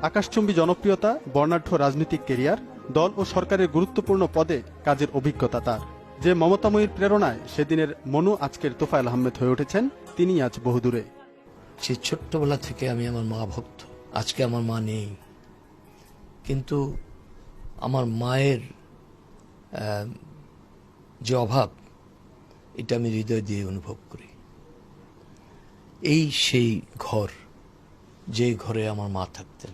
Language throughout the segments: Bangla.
আকাশচুম্বী জনপ্রিয়তা, বর্ণাঢ্য রাজনৈতিক ক্যারিয়ার, দল ও সরকারের গুরুত্বপূর্ণ পদে কাজের অভিজ্ঞতা তার। যে মমতাময়ীর প্রেরণায় সেদিনের মনু আজকের তোফায়েল আহমেদ হয়ে উঠেছেন, তিনি আজ বহুদূরে। সে ছোট্টবেলা থেকে আমি আমার মা ভক্ত। আজকে আমার মা নেই, কিন্তু আমার মায়ের যে অভাব, এটা আমি হৃদয় দিয়ে অনুভব করি। এই সেই ঘর, যে ঘরে আমার মা থাকতেন।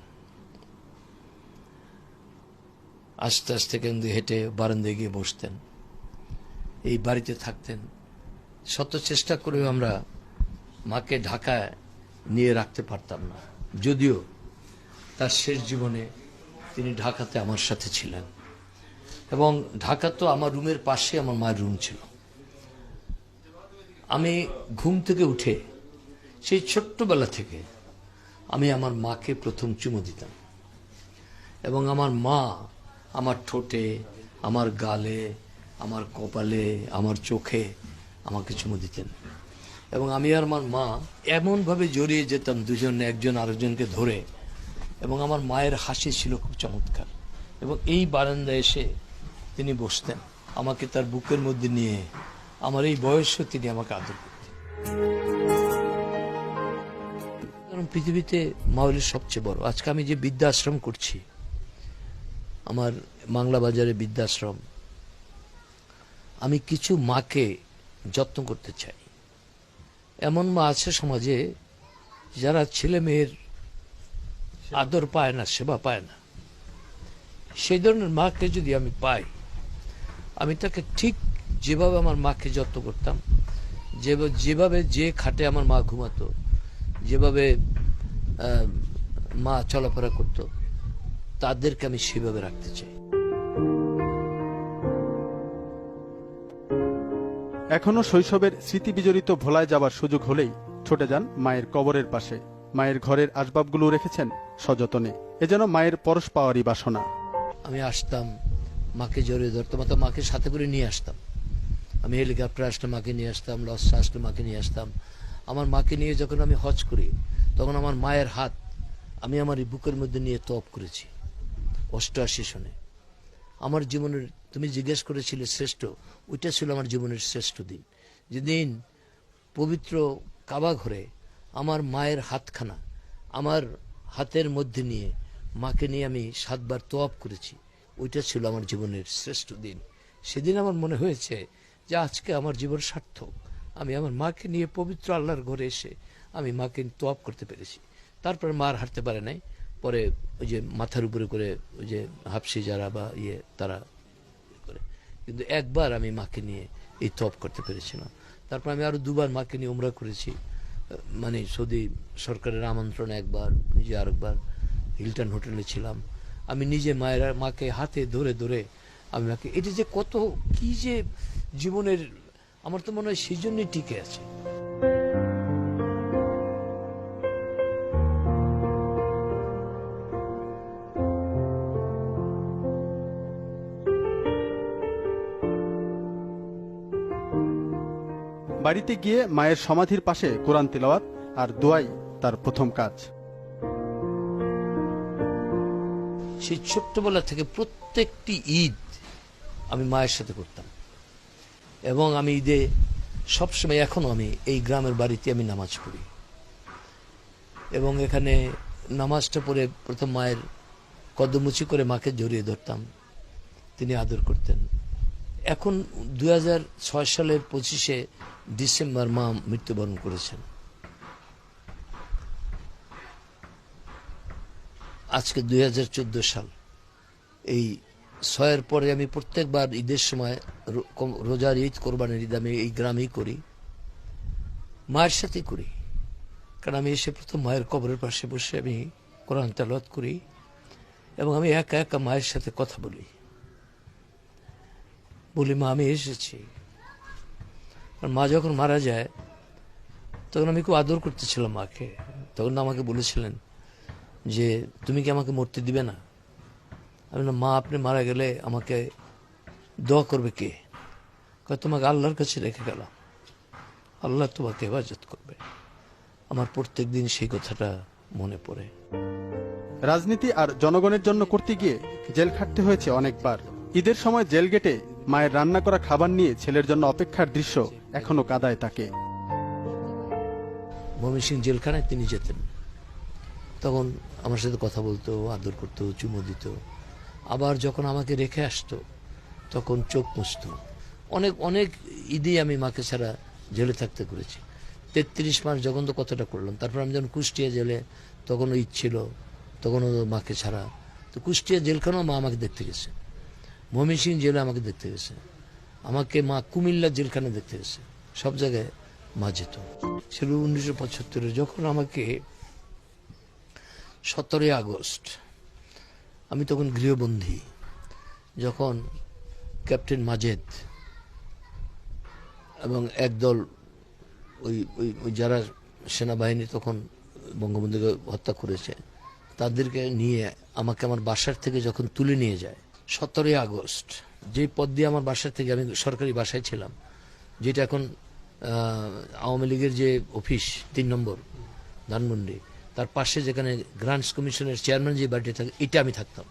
আস্তে আস্তে কিন্তু হেঁটে বারান্দায় গিয়ে বসতেন, এই বাড়িতে থাকতেন। শত চেষ্টা করেও আমরা মাকে ঢাকায় নিয়ে রাখতে পারতাম না, যদিও তার শেষ জীবনে তিনি ঢাকাতে আমার সাথে ছিলেন। এবং ঢাকা তো আমার রুমের পাশে আমার মায়ের রুম ছিল। আমি ঘুম থেকে উঠে সেই ছোট্টবেলা থেকে আমি আমার মাকে প্রথম চুমু দিতাম, এবং আমার মা আমার ঠোঁটে, আমার গালে, আমার কপালে, আমার চোখে আমাকে চুমু দিতেন। এবং আমি আর আমার মা এমনভাবে জড়িয়ে যেতাম, দুজনে একজন আরেকজনকে ধরে। এবং আমার মায়ের হাসি ছিল খুব চমৎকার। এবং এই বারান্দায় এসে তিনি বসতেন, আমাকে তার বুকের মধ্যে নিয়ে। আমার এই বয়সেও তিনি আমাকে আদর করতেন। কারণ পৃথিবীতে মা হলো সবচেয়ে বড়। আজকে আমি যে বৃদ্ধাশ্রম করছি, আমার বাংলা বাজারে বৃদ্ধাশ্রম, আমি কিছু মাকে যত্ন করতে চাই। এমন মা আছে সমাজে যারা ছেলে মেয়ের আদর পায় না, সেবা পায় না। সেই ধরনের মাকে যদি আমি পাই, আমি তাকে ঠিক যেভাবে আমার মাকে যত্ন করতাম, যেভাবে যে খাটে আমার মা ঘুমাতো, যেভাবে মা চলাফেরা করত, তাদেরকে আমি সেভাবে রাখতে চাই। এখনো শৈশবের স্মৃতি বিজড়িত ভোলায় যাবার সুযোগ হলেই ছুটে যান মায়ের কবরের পাশে। মায়ের ঘরের আসবাবগুলো রেখেছেন সযতনে, এ যেন মায়ের পরশ পাওয়ারই বাসনা। আমি আসতাম, মাকে জড়িয়ে ধরতাম, অথবা মাকে সাথে করে নিয়ে আসতাম। আমি হেলিকপ্টার আসলে মাকে নিয়ে আসতাম, লঞ্চে আসলে মাকে নিয়ে আসতাম। আমার মাকে নিয়ে যখন আমি হজ করি, তখন আমার মায়ের হাত আমি আমার এই বুকের মধ্যে নিয়ে তওয়াফ করেছি 88 সনে। আমার জীবনের, তুমি জিজ্ঞেস করেছিলে শ্রেষ্ঠ, ওইটা ছিল আমার জীবনের শ্রেষ্ঠ দিন। যেদিন পবিত্র কাবা ঘরে আমার মায়ের হাতখানা আমার হাতের মধ্যে নিয়ে মাকে নিয়ে আমি 7 বার তওয়াফ করেছি, ওইটা ছিল আমার জীবনের শ্রেষ্ঠ দিন। সেদিন আমার মনে হয়েছে যে আজকে আমার জীবন সার্থক। আমি আমার মাকে নিয়ে পবিত্র আল্লাহর ঘরে এসে আমি মাকে তওয়াফ করতে পেরেছি। তারপরে মা আর হাঁটতে পারে নাই। পরে ওই যে মাথার উপরে করে ওই যে হাফসি যারা বা তারা করে, কিন্তু একবার আমি মাকে নিয়ে এই তওয়াফ করতে পেরেছিলাম। তারপর আমি আরো 2 বার মাকে নিয়ে উমরা করেছি, মানে সৌদি সরকারের আমন্ত্রণে একবার, নিজে আরেকবার হিলটন হোটেলে ছিলাম। আমি নিজে মাকে হাতে ধরে ধরে আমি মাকে, এটা যে কত কি যে জীবনের, আমার তো মনে হয় সেই জন্যই টিকে আছে। বাড়িতে গিয়ে মায়ের সমাধির পাশে কোরআন তিলাওয়াত আর দোয়াই তার প্রথম কাজ। সেই ছোট্টবেলা থেকে প্রত্যেকটি ঈদ আমি মায়ের সাথে করতাম। এবং আমি ঈদে সবসময়, এখনো আমি এই গ্রামের বাড়িতে আমি নামাজ পড়ি, এবং এখানে নামাজটা পড়ে প্রথম মায়ের কদমুচি করে মাকে জড়িয়ে ধরতাম, তিনি আদর করতেন। এখন 2006 সালের 25শে ডিসেম্বর মা মৃত্যুবরণ করেছেন। আজকে 2014 সাল। এই 6-এর পরে আমি প্রত্যেকবার ঈদের সময়, রোজার ঈদ, কোরবানির ঈদ, আমি এই গ্রামেই করি, মায়ের সাথেই করি। কারণ আমি এসে প্রথম মায়ের কবরের পাশে বসে আমি কোরআন তেলাওয়াত করি, এবং আমি একা একা মায়ের সাথে কথা বলি, মা আমি এসেছি। কারণ মা যখন মারা যায়, তখন আমি খুব আদর করতেছিলাম মাকে। তখন আমাকে বলেছিলেন যে তুমি কি আমাকে মরতে দিবে না? আমি না, মা আপনি মারা গেলে আমাকে দোয়া করবে কে? তোমাকে আল্লাহর কাছে রেখে গেলাম, আল্লাহ তোমাকে হেফাজত করবে। আমার প্রত্যেক দিন সেই কথাটা মনে পড়ে। রাজনীতি আর জনগণের জন্য করতে গিয়ে জেল খাটতে হয়েছে অনেকবার। ঈদের সময় জেল গেটে মায়ের রান্না করা খাবার নিয়ে ছেলের জন্য অপেক্ষার দৃশ্য এখনো কাঁদায় তাকে। ময়মনসিংহ জেলখানায় তিনি যেতেন, তখন আমার সাথে কথা বলতো, আদর করতো, চুমো দিত। আবার যখন আমাকে রেখে আসতো তখন চোখ মুছতো। অনেক অনেক ঈদে আমি মাকে ছাড়া জেলে থাকতে করেছি। 33 মাস যখন তো কতটা করলাম। তারপর আমি যখন কুষ্টিয়া জেলে, তখনও ঈদ ছিল, তখনও মাকে ছাড়া। তো কুষ্টিয়া জেলখানেও মা আমাকে দেখতে গেছে, ময়মনসিংহ জেলে আমাকে দেখতে গেছে, আমাকে মা কুমিল্লা জেলখানে দেখতে গেছে, সব জায়গায় মা যেত। ছিল 1975-এ, যখন আমাকে 17 আগস্ট, আমি তখন গৃহবন্দী, যখন ক্যাপ্টেন মাজেদ এবং একদল ওই যারা সেনাবাহিনী তখন বঙ্গবন্ধুকে হত্যা করেছে, তাদেরকে নিয়ে আমাকে আমার বাসার থেকে যখন তুলে নিয়ে যায় 17 আগস্ট, যে পথ দিয়ে আমার বাসার থেকে, আমি সরকারি বাসায় ছিলাম, যেটা এখন আওয়ামী লীগের যে অফিস 3 নম্বর ধানমন্ডি, তার পাশে যেখানে গ্রান্টস কমিশনের চেয়ারম্যান যে বাড়িটা থাকে, এটা আমি থাকতাম।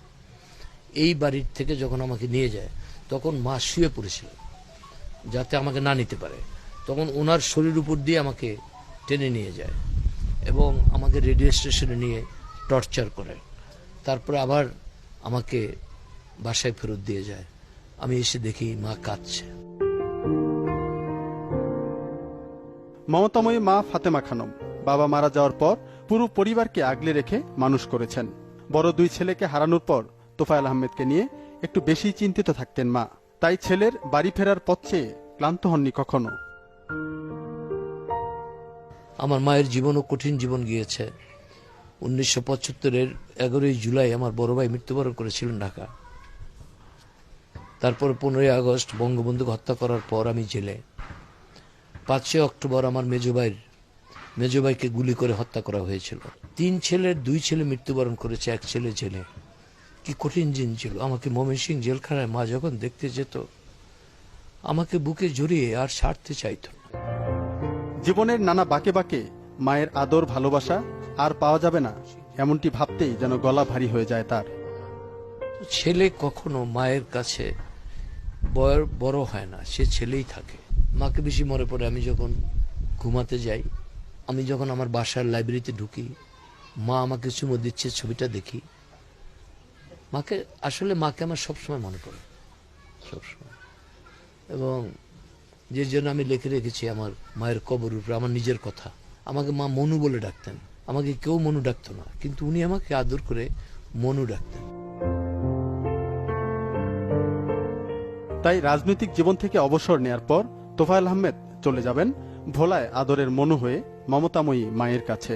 এই বাড়ির থেকে যখন আমাকে নিয়ে যায়, তখন মা শুয়ে পড়েছিল যাতে আমাকে না নিতে পারে। তখন ওনার শরীর উপর দিয়ে আমাকে টেনে নিয়ে যায় এবং আমাকে রেডিও স্টেশনে নিয়ে টর্চার করে, তারপরে আবার আমাকে বাসায় ফেরত দিয়ে যায়। আমি এসে দেখি মা কাঁদছে। মমতাময়ী মা ফাতেমা খানম বাবা মারা যাওয়ার পর পুরো পরিবারকে আগলে রেখে মানুষ করেছেন। বড় 2 ছেলেকে হারানোর পর তোফায়েল আহমেদকে নিয়ে একটু বেশি চিন্তিত থাকতেন মা। তাই ছেলের বাড়ি ফেরার পথ চেয়ে ক্লান্ত হননি কখনো। আমার মায়ের জীবনও কঠিন জীবন গিয়েছে। 1975-এর 11 জুলাই আমার বড় ভাই মৃত্যুবরণ করেছিলেন ঢাকা। তারপর 15 আগস্ট বঙ্গবন্ধুকে হত্যা করার পর আমি জেলে। 5 অক্টোবর আমার মেজ ভাইকে গুলি করে হত্যা করা হয়েছিল। 3 ছেলের 2 ছেলে মৃত্যুবরণ করেছে, 1 ছেলে জেলে। কি কঠিন দিন ছিল। আমাকে ময়মনসিংহ জেলখানায় মা যখন দেখতে যেত, আমাকে বুকে জড়িয়ে আর ছাড়তে চাইত না। জীবনের নানা বাঁকে বাঁকে মায়ের আদর ভালোবাসা আর পাওয়া যাবে না, এমনটি ভাবতেই যেন গলা ভারী হয়ে যায় তার। ছেলে কখনো মায়ের কাছে বড় হয় না, সে ছেলেই থাকে। মাকে বেশি মনে পড়ে আমি যখন ঘুমাতে যাই, আমি যখন আমার বাসার লাইব্রেরিতে ঢুকি, মা আমাকে চুমো দিচ্ছে, ছবিটা দেখি। মাকে আমার সবসময় মনে পড়ে, সবসময়। এবং যে জন্য আমি লিখে রেখেছি আমার মায়ের কবর উপরে আমার নিজের কথা। আমাকে মা মনু বলে ডাকতেন, আমাকে কেউ মনু ডাকতো না, কিন্তু উনি আমাকে আদর করে মনু ডাকতেন। তাই রাজনৈতিক জীবন থেকে অবসর নেয়ার পর তোফায়েল আহমেদ চলে যাবেন ভোলায় আদরের মনু হয়ে মমতাময়ী মায়ের কাছে।